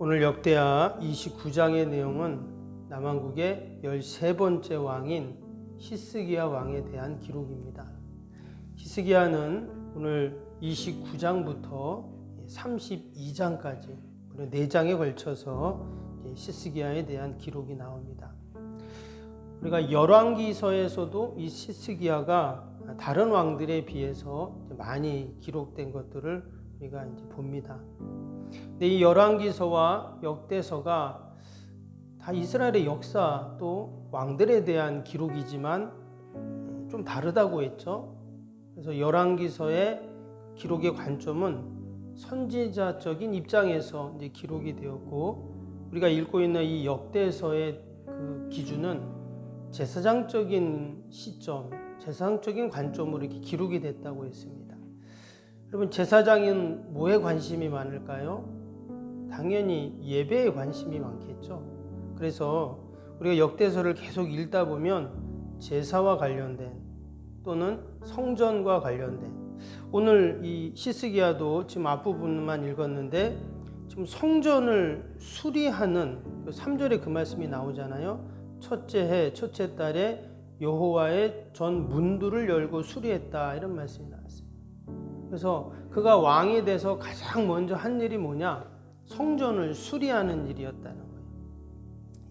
오늘 역대하 29장의 내용은 남왕국의 13번째 왕인 히스기야 왕에 대한 기록입니다. 히스기야는 오늘 29장부터 32장까지 4장에 걸쳐서 히스기야에 대한 기록이 나옵니다. 우리가 열왕기서에서도 이 히스기야가 다른 왕들에 비해서 많이 기록된 것들을 우리가 이제 봅니다. 근데 이 열왕기서와 역대서가 다 이스라엘의 역사 또 왕들에 대한 기록이지만 좀 다르다고 했죠. 그래서 열왕기서의 기록의 관점은 선지자적인 입장에서 이제 기록이 되었고, 우리가 읽고 있는 이 역대서의 그 기준은 제사장적인 시점, 제사장적인 관점으로 이렇게 기록이 됐다고 했습니다. 여러분, 제사장은 뭐에 관심이 많을까요? 당연히 예배에 관심이 많겠죠. 그래서 우리가 역대서를 계속 읽다 보면 제사와 관련된 또는 성전과 관련된, 오늘 이 히스기야도 지금 앞부분만 읽었는데 지금 성전을 수리하는 3절에 그 말씀이 나오잖아요. 첫째 해 첫째 달에 여호와의 전 문들을 열고 수리했다, 이런 말씀이 나왔어요. 그래서 그가 왕이 돼서 가장 먼저 한 일이 뭐냐? 성전을 수리하는 일이었다는 거예요.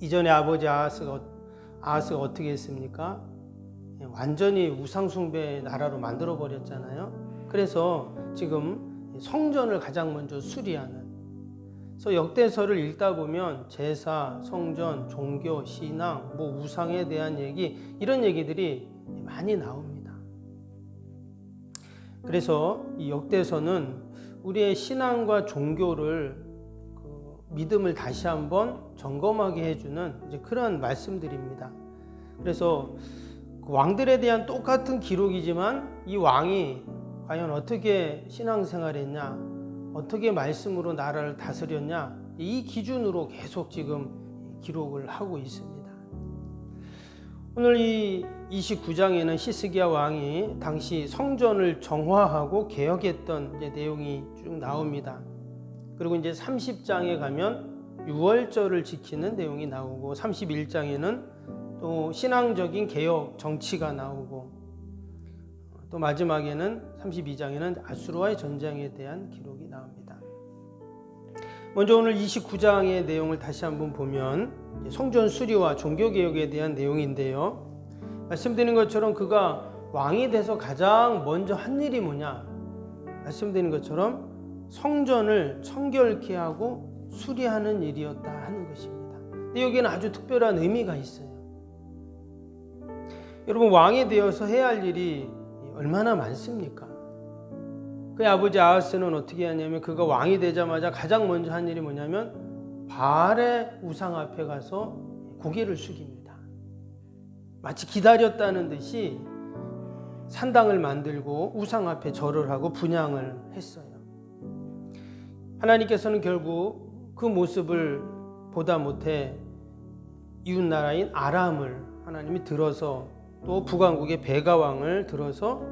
이전에 아버지 아하스가 어떻게 했습니까? 완전히 우상숭배 나라로 만들어 버렸잖아요. 그래서 지금 성전을 가장 먼저 수리하는, 그래서 역대서를 읽다 보면 제사, 성전, 종교, 신앙, 우상에 대한 얘기, 이런 얘기들이 많이 나옵니다. 그래서 이 역대서는 우리의 신앙과 종교를, 믿음을 다시 한번 점검하게 해주는 이제 그런 말씀들입니다. 그래서 그 왕들에 대한 똑같은 기록이지만 이 왕이 과연 어떻게 신앙생활했냐, 어떻게 말씀으로 나라를 다스렸냐, 이 기준으로 계속 지금 기록을 하고 있습니다. 오늘 이 29장에는 히스기야 왕이 당시 성전을 정화하고 개혁했던 이제 내용이 쭉 나옵니다. 그리고 이제 30장에 가면 유월절을 지키는 내용이 나오고, 31장에는 또 신앙적인 개혁 정치가 나오고, 또 마지막에는 32장에는 아수르와의 전쟁에 대한 기록이 나옵니다. 먼저 오늘 29장의 내용을 다시 한번 보면 성전 수리와 종교개혁에 대한 내용인데요. 말씀드린 것처럼 그가 왕이 돼서 가장 먼저 한 일이 뭐냐? 말씀드린 것처럼 성전을 청결케 하고 수리하는 일이었다 하는 것입니다. 근데 여기에는 아주 특별한 의미가 있어요. 여러분, 왕이 되어서 해야 할 일이 얼마나 많습니까? 그의 아버지 아하스는 어떻게 하냐면, 그가 왕이 되자마자 가장 먼저 한 일이 뭐냐면 바알의 우상 앞에 가서 고개를 숙입니다. 마치 기다렸다는 듯이 산당을 만들고 우상 앞에 절을 하고 분향을 했어요. 하나님께서는 결국 그 모습을 보다 못해 이웃나라인 아람을 하나님이 들어서, 또 북왕국의 베가왕을 들어서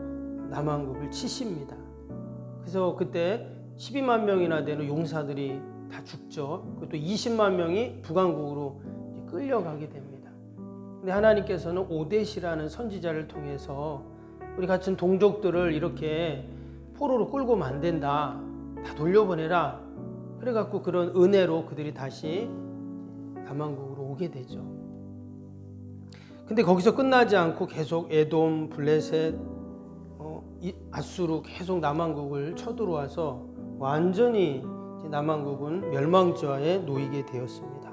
남왕국을 치십니다. 그래서 그때 12만 명이나 되는 용사들이 다 죽죠. 그것도 20만 명이 북왕국으로 끌려가게 됩니다. 근데 하나님께서는 오뎃이라는 선지자를 통해서 우리 같은 동족들을 이렇게 포로로 끌고 오면 안 된다, 다 돌려보내라, 그래갖고 그런 은혜로 그들이 다시 남왕국으로 오게 되죠. 근데 거기서 끝나지 않고 계속 에돔, 블레셋, 아수르 계속 남왕국을 쳐들어와서 완전히 남왕국은 멸망지화에 놓이게 되었습니다.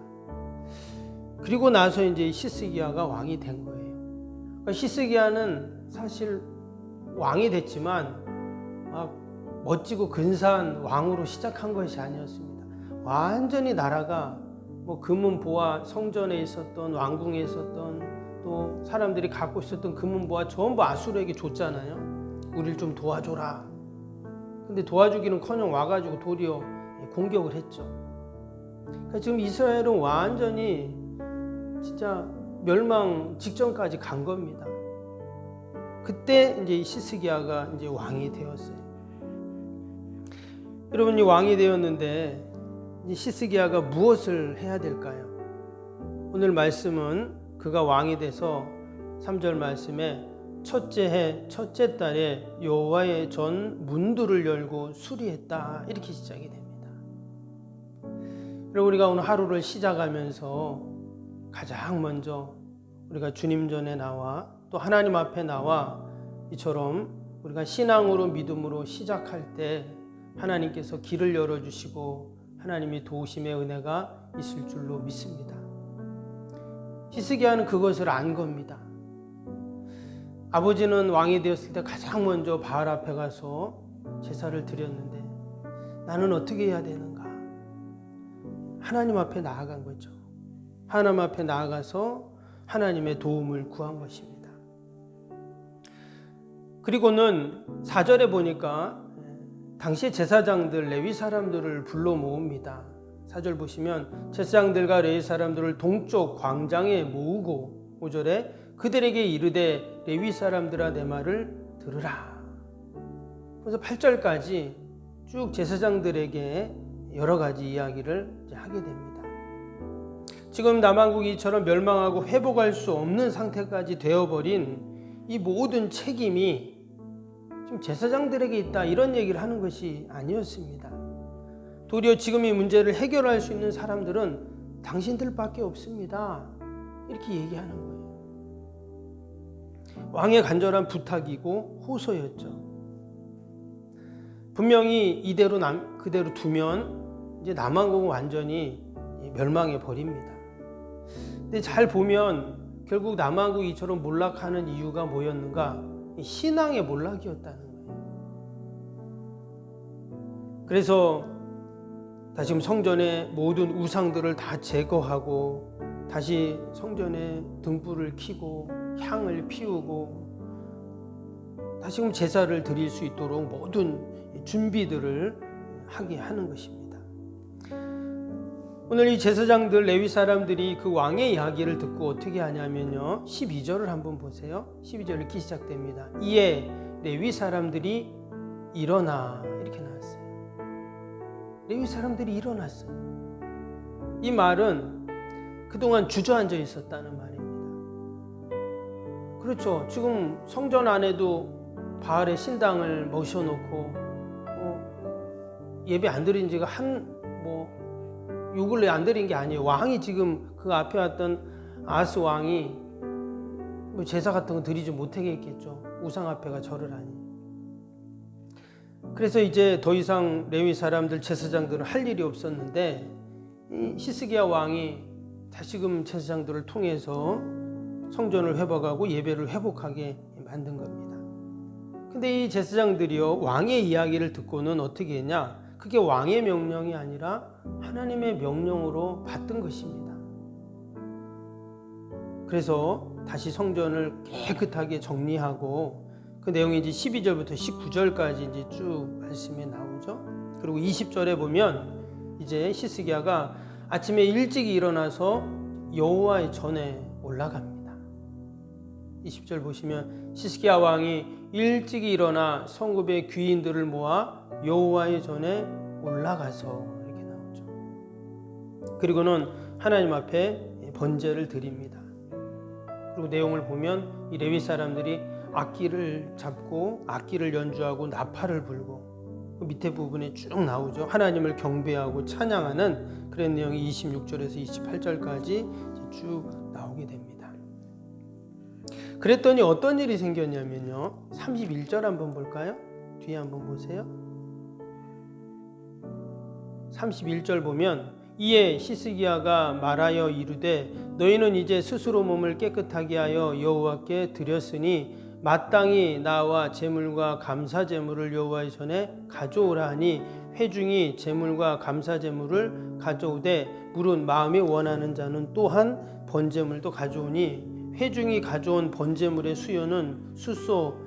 그리고 나서 이제 히스기야가 왕이 된 거예요. 그러니까 히스기야는 사실 왕이 됐지만 멋지고 근사한 왕으로 시작한 것이 아니었습니다. 완전히 나라가 금은보화, 성전에 있었던, 왕궁에 있었던, 또 사람들이 갖고 있었던 금은보화 전부 아수르에게 줬잖아요. 우리를 좀 도와줘라. 근데 도와주기는커녕 와가지고 도리어 공격을 했죠. 그러니까 지금 이스라엘은 완전히 진짜 멸망 직전까지 간 겁니다. 그때 이제 히스기야가 이제 왕이 되었어요. 여러분이 왕이 되었는데 시스기야가 무엇을 해야 될까요? 오늘 말씀은 그가 왕이 돼서 3절 말씀에 첫째 해 첫째 달에 여호와의 전 문들을 열고 수리했다, 이렇게 시작이 됩니다. 그리고 우리가 오늘 하루를 시작하면서 가장 먼저 우리가 주님 전에 나와 또 하나님 앞에 나와 이처럼 우리가 신앙으로 믿음으로 시작할 때 하나님께서 길을 열어주시고 하나님이 도우심의 은혜가 있을 줄로 믿습니다. 히스기야는 그것을 안 겁니다. 아버지는 왕이 되었을 때 가장 먼저 바알 앞에 가서 제사를 드렸는데 나는 어떻게 해야 되는가? 하나님 앞에 나아간 거죠. 하나님 앞에 나아가서 하나님의 도움을 구한 것입니다. 그리고는 4절에 보니까 당시 제사장들, 레위 사람들을 불러 모읍니다. 4절 보시면 제사장들과 레위 사람들을 동쪽 광장에 모으고 5절에 그들에게 이르되 레위 사람들아 내 말을 들으라. 그래서 8절까지 쭉 제사장들에게 여러 가지 이야기를 하게 됩니다. 지금 남한국이 이처럼 멸망하고 회복할 수 없는 상태까지 되어버린 이 모든 책임이 지금 제사장들에게 있다, 이런 얘기를 하는 것이 아니었습니다. 도리어 지금 이 문제를 해결할 수 있는 사람들은 당신들밖에 없습니다, 이렇게 얘기하는 거예요. 왕의 간절한 부탁이고 호소였죠. 분명히 이대로 그대로 두면 이제 남한국은 완전히 멸망해 버립니다. 근데 잘 보면 결국 남한국이 이처럼 몰락하는 이유가 뭐였는가? 신앙의 몰락이었다는 거예요. 그래서 다시 성전의 모든 우상들을 다 제거하고 다시 성전에 등불을 켜고 향을 피우고 다시금 제사를 드릴 수 있도록 모든 준비들을 하게 하는 것입니다. 오늘 이 제사장들, 레위 사람들이 그 왕의 이야기를 듣고 어떻게 하냐면요, 12절을 한번 보세요. 12절 이렇게 시작됩니다. 이에 레위 사람들이 일어나, 이렇게 나왔어요. 레위 사람들이 일어났어요. 이 말은 그동안 주저앉아 있었다는 말입니다. 그렇죠. 지금 성전 안에도 바알의 신당을 모셔놓고 예배 안 드린 지가 요 근래 안 드린 게 아니에요. 왕이 지금 그 앞에 왔던 아하스 왕이 제사 같은 거 드리지 못하게 했겠죠. 우상 앞에가 절을 하니. 그래서 이제 더 이상 레위 사람들, 제사장들은 할 일이 없었는데 이 시스기야 왕이 다시금 제사장들을 통해서 성전을 회복하고 예배를 회복하게 만든 겁니다. 근데 이 제사장들이요, 왕의 이야기를 듣고는 어떻게 했냐? 그게 왕의 명령이 아니라 하나님의 명령으로 받던 것입니다. 그래서 다시 성전을 깨끗하게 정리하고 그 내용이 이제 12절부터 19절까지 이제 쭉 말씀에 나오죠. 그리고 20절에 보면 이제 시스기야가 아침에 일찍 일어나서 여호와의 전에 올라갑니다. 20절 보시면 시스기야 왕이 일찍 일어나 성읍의 귀인들을 모아 여호와의 전에 올라가서, 이렇게 나오죠. 그리고는 하나님 앞에 번제를 드립니다. 그리고 내용을 보면 이 레위 사람들이 악기를 잡고 악기를 연주하고 나팔을 불고 그 밑에 부분에 쭉 나오죠. 하나님을 경배하고 찬양하는 그런 내용이 26절에서 28절까지 쭉 나오게 됩니다. 그랬더니 어떤 일이 생겼냐면요, 31절 한번 볼까요? 뒤에 한번 보세요. 31절 보면 이에 시스기야가 말하여 이르되 너희는 이제 스스로 몸을 깨끗하게 하여 여호와께 드렸으니 마땅히 나와 제물과 감사 제물을 여호와의 전에 가져오라 하니 회중이 제물과 감사 제물을 가져오되 물은 마음이 원하는 자는 또한 번제물도 가져오니 회중이 가져온 번제물의 수요는 숫소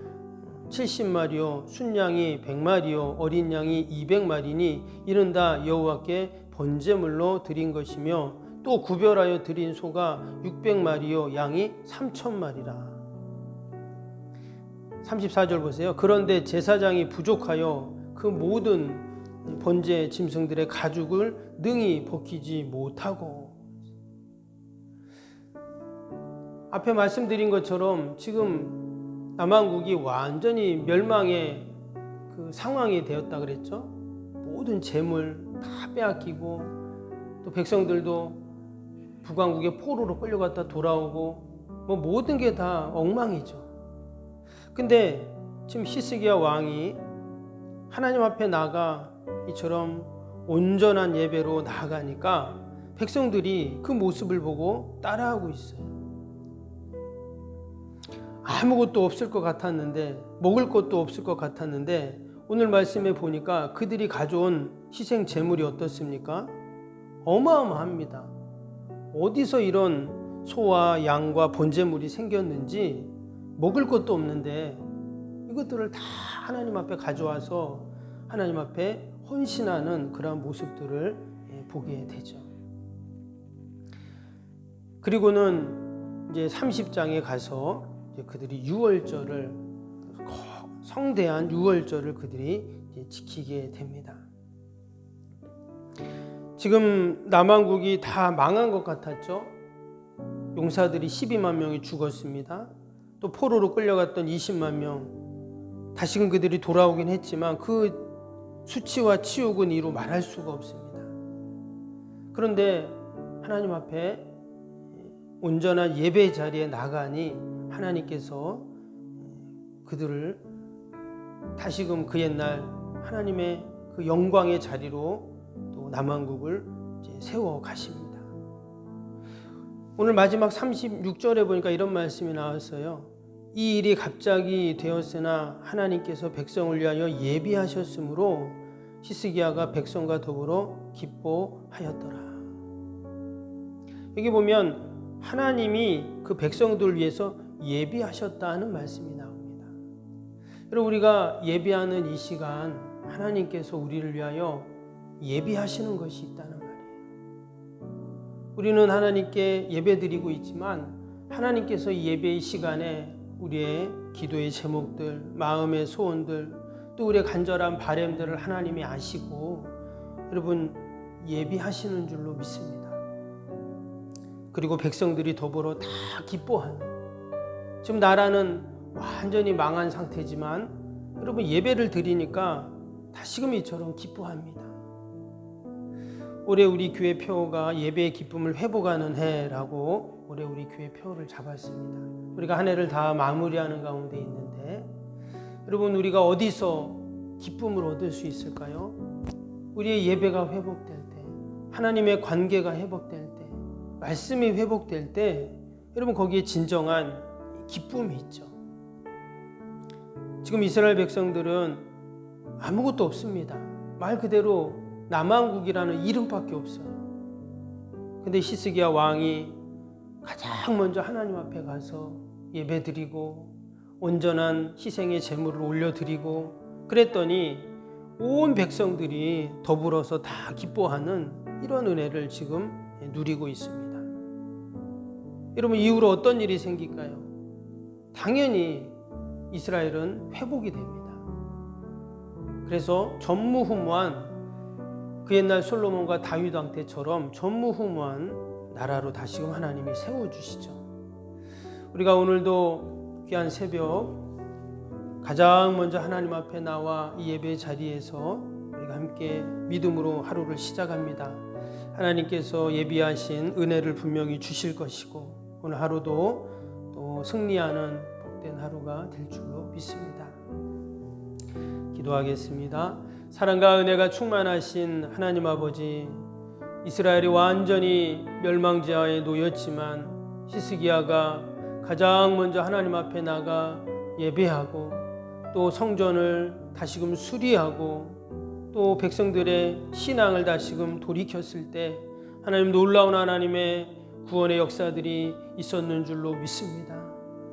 70마리요 순양이 100마리요 어린 양이 200마리니 이는 다 여호와께 번제물로 드린 것이며 또 구별하여 드린 소가 600마리요 양이 3000마리라. 34절 보세요. 그런데 제사장이 부족하여 그 모든 번제 짐승들의 가죽을 능히 벗기지 못하고. 앞에 말씀드린 것처럼 지금 남한국이 완전히 멸망의 그 상황이 되었다 그랬죠. 모든 재물 다 빼앗기고 또 백성들도 북왕국의 포로로 끌려갔다 돌아오고 뭐 모든 게 다 엉망이죠. 근데 지금 히스기야 왕이 하나님 앞에 나가 이처럼 온전한 예배로 나아가니까 백성들이 그 모습을 보고 따라하고 있어요. 아무것도 없을 것 같았는데, 먹을 것도 없을 것 같았는데 오늘 말씀에 보니까 그들이 가져온 희생 제물이 어떻습니까? 어마어마합니다. 어디서 이런 소와 양과 번제물이 생겼는지, 먹을 것도 없는데 이것들을 다 하나님 앞에 가져와서 하나님 앞에 헌신하는 그런 모습들을 보게 되죠. 그리고는 이제 30장에 가서 이제 그들이 유월절을, 성대한 유월절을 그들이 이제 지키게 됩니다. 지금 남한국이 다 망한 것 같았죠. 용사들이 12만 명이 죽었습니다. 또 포로로 끌려갔던 20만 명, 다시금 그들이 돌아오긴 했지만 그 수치와 치욕은 이루 말할 수가 없습니다. 그런데 하나님 앞에 온전한 예배 자리에 나가니 하나님께서 그들을 다시금 그 옛날 하나님의 그 영광의 자리로 또 남한국을 이제 세워 가십니다. 오늘 마지막 36절에 보니까 이런 말씀이 나왔어요. 이 일이 갑자기 되었으나 하나님께서 백성을 위하여 예비하셨으므로 히스기야가 백성과 더불어 기뻐하였더라. 여기 보면 하나님이 그 백성들을 위해서 예비하셨다는 말씀이 나옵니다. 여러분, 우리가 예비하는 이 시간 하나님께서 우리를 위하여 예비하시는 것이 있다는 말이에요. 우리는 하나님께 예배드리고 있지만 하나님께서 이 예배의 시간에 우리의 기도의 제목들, 마음의 소원들, 또 우리의 간절한 바람들을 하나님이 아시고 여러분 예비하시는 줄로 믿습니다. 그리고 백성들이 더불어 다 기뻐하는, 지금 나라는 완전히 망한 상태지만 여러분 예배를 드리니까 다시금 이처럼 기뻐합니다. 올해 우리 교회 표가 예배의 기쁨을 회복하는 해라고 올해 우리 교회 표를 잡았습니다. 우리가 한 해를 다 마무리하는 가운데 있는데 여러분, 우리가 어디서 기쁨을 얻을 수 있을까요? 우리의 예배가 회복될 때, 하나님의 관계가 회복될 때, 말씀이 회복될 때 여러분 거기에 진정한 기쁨이 있죠. 지금 이스라엘 백성들은 아무것도 없습니다. 말 그대로 남한국이라는 이름밖에 없어요. 근데 히스기야 왕이 가장 먼저 하나님 앞에 가서 예배드리고 온전한 희생의 제물을 올려드리고 그랬더니 온 백성들이 더불어서 다 기뻐하는 이런 은혜를 지금 누리고 있습니다. 여러분, 이후로 어떤 일이 생길까요? 당연히 이스라엘은 회복이 됩니다. 그래서 전무후무한 그 옛날 솔로몬과 다윗 왕 때처럼 전무후무한 나라로 다시금 하나님이 세워주시죠. 우리가 오늘도 귀한 새벽 가장 먼저 하나님 앞에 나와 이 예배 자리에서 우리가 함께 믿음으로 하루를 시작합니다. 하나님께서 예비하신 은혜를 분명히 주실 것이고 오늘 하루도 또 승리하는 복된 하루가 될 줄로 믿습니다. 기도하겠습니다. 사랑과 은혜가 충만하신 하나님 아버지, 이스라엘이 완전히 멸망지하에 놓였지만 히스기야가 가장 먼저 하나님 앞에 나가 예배하고 또 성전을 다시금 수리하고 또 백성들의 신앙을 다시금 돌이켰을 때 하나님 놀라운 하나님의 구원의 역사들이 있었는 줄로 믿습니다.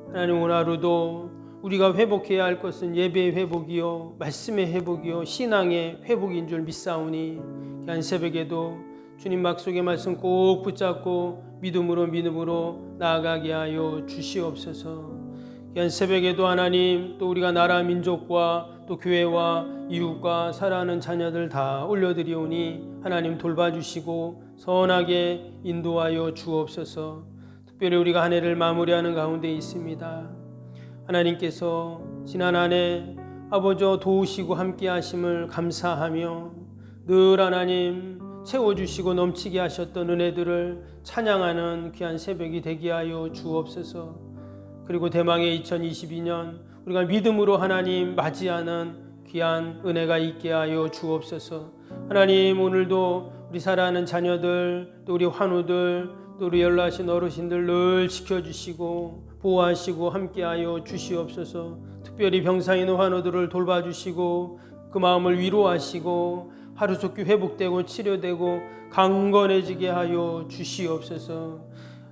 하나님, 오늘 하루도 우리가 회복해야 할 것은 예배의 회복이요 말씀의 회복이요 신앙의 회복인 줄 믿사오니 귀한 새벽에도 주님 약속의 말씀 꼭 붙잡고 믿음으로 나아가게 하여 주시옵소서. 귀한 새벽에도 하나님, 또 우리가 나라 민족과 또 교회와 이웃과 사랑하는 자녀들 다 올려드리오니 하나님 돌봐주시고 선하게 인도하여 주옵소서. 특별히 우리가 한 해를 마무리하는 가운데 있습니다. 하나님께서 지난 한 해 아버지 도우시고 함께 하심을 감사하며 늘 하나님 채워주시고 넘치게 하셨던 은혜들을 찬양하는 귀한 새벽이 되게 하여 주옵소서. 그리고 대망의 2022년 우리가 믿음으로 하나님 맞이하는 귀한 은혜가 있게 하여 주옵소서. 하나님 오늘도 우리 사랑하는 자녀들, 또 우리 환우들, 또 우리 연로하신 어르신들 늘 지켜주시고 보호하시고 함께하여 주시옵소서. 특별히 병상 있는 환우들을 돌봐주시고 그 마음을 위로하시고 하루속히 회복되고 치료되고 강건해지게 하여 주시옵소서.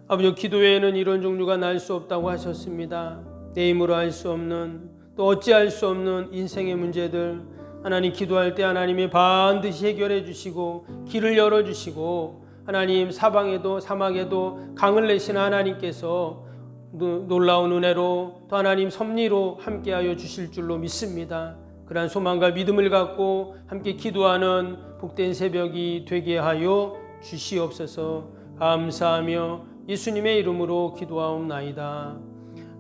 아버지, 기도회에는 이런 종류가 날 수 없다고 하셨습니다. 내 힘으로 할 수 없는, 또 어찌할 수 없는 인생의 문제들, 하나님 기도할 때 하나님이 반드시 해결해 주시고 길을 열어 주시고 하나님 사방에도 사막에도 강을 내시는 하나님께서 놀라운 은혜로 또 하나님 섭리로 함께하여 주실 줄로 믿습니다. 그러한 소망과 믿음을 갖고 함께 기도하는 복된 새벽이 되게 하여 주시옵소서. 감사하며 예수님의 이름으로 기도하옵나이다.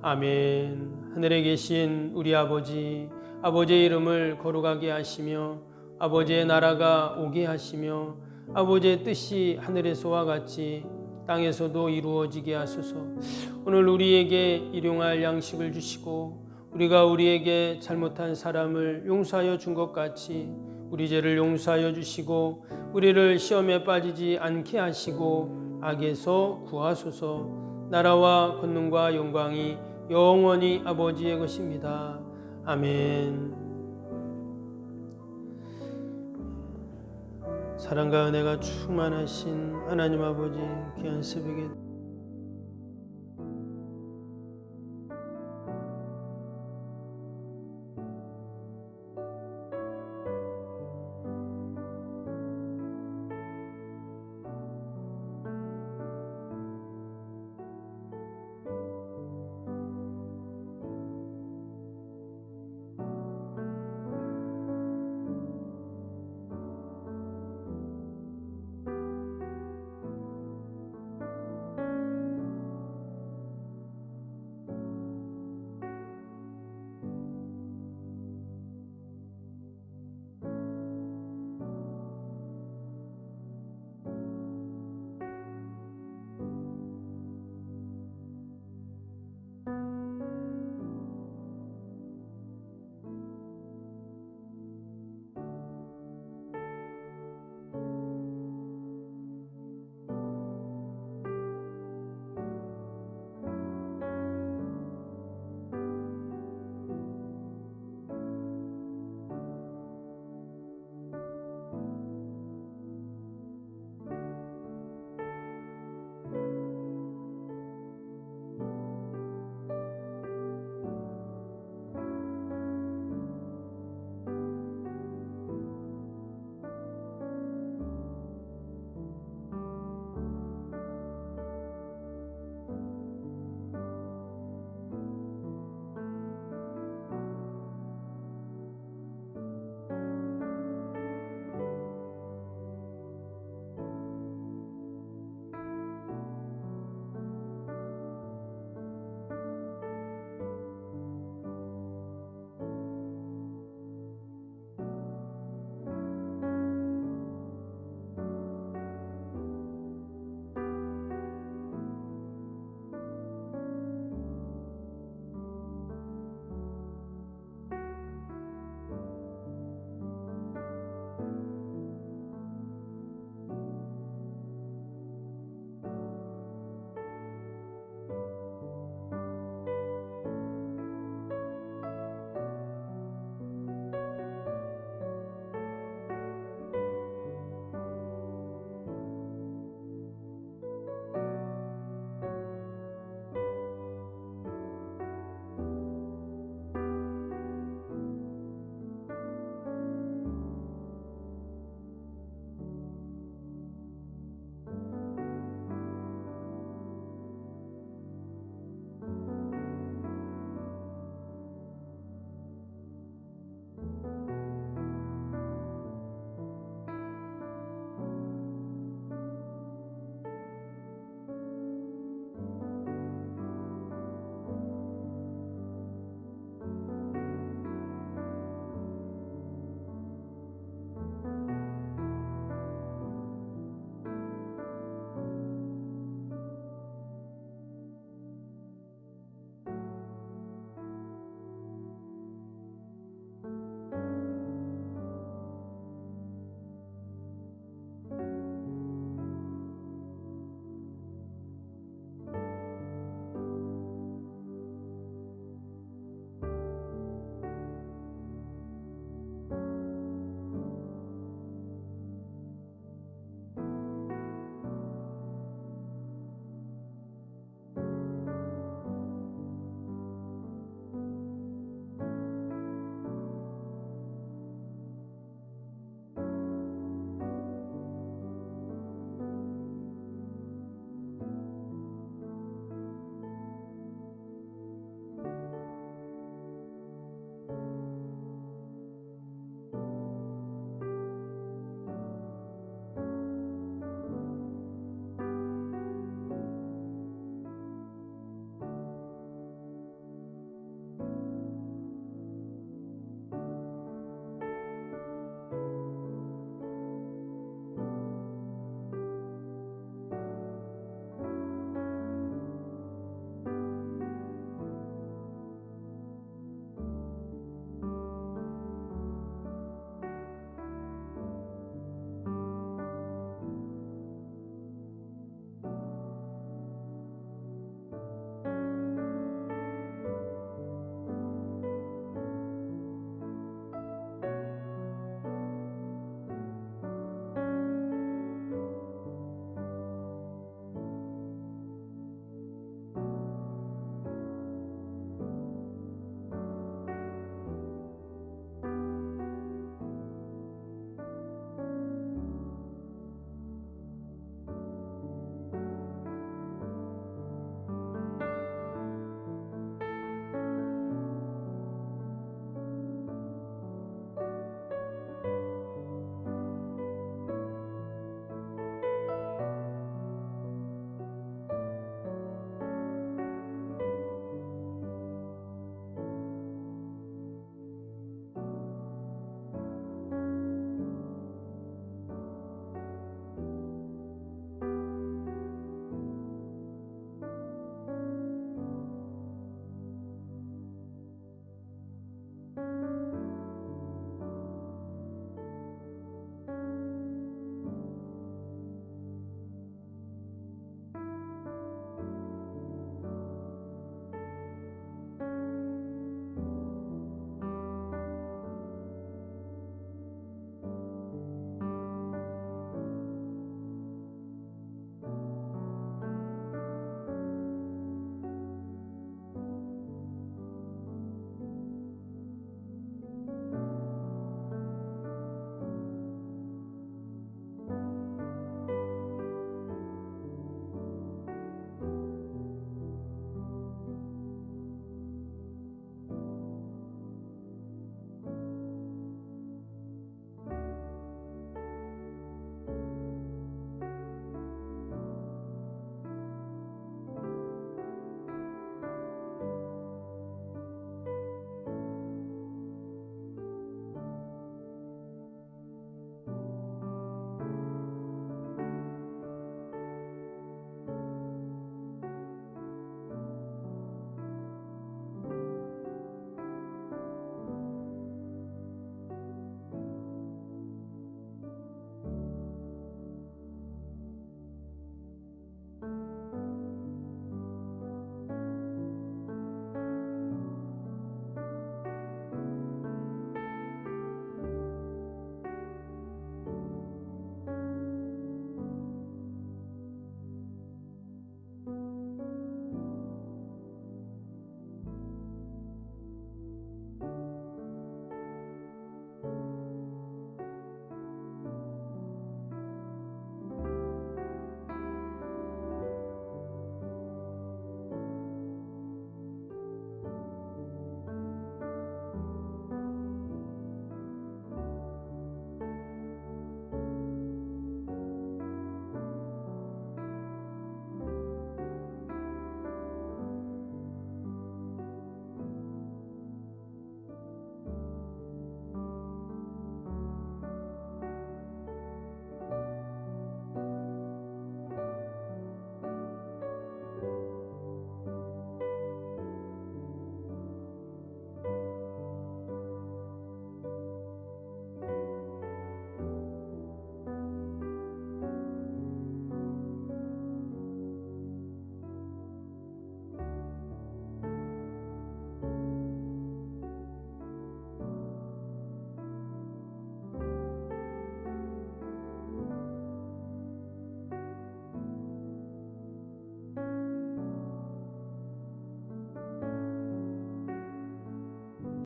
아멘. 하늘에 계신 우리 아버지, 아버지의 이름을 거룩하게 하시며 아버지의 나라가 오게 하시며 아버지의 뜻이 하늘에서와 같이 땅에서도 이루어지게 하소서. 오늘 우리에게 일용할 양식을 주시고 우리가 우리에게 잘못한 사람을 용서하여 준 것 같이 우리 죄를 용서하여 주시고 우리를 시험에 빠지지 않게 하시고 악에서 구하소서. 나라와 권능과 영광이 영원히 아버지의 것입니다. 아멘. 사랑과 은혜가 충만하신 하나님 아버지, 귀한 새벽에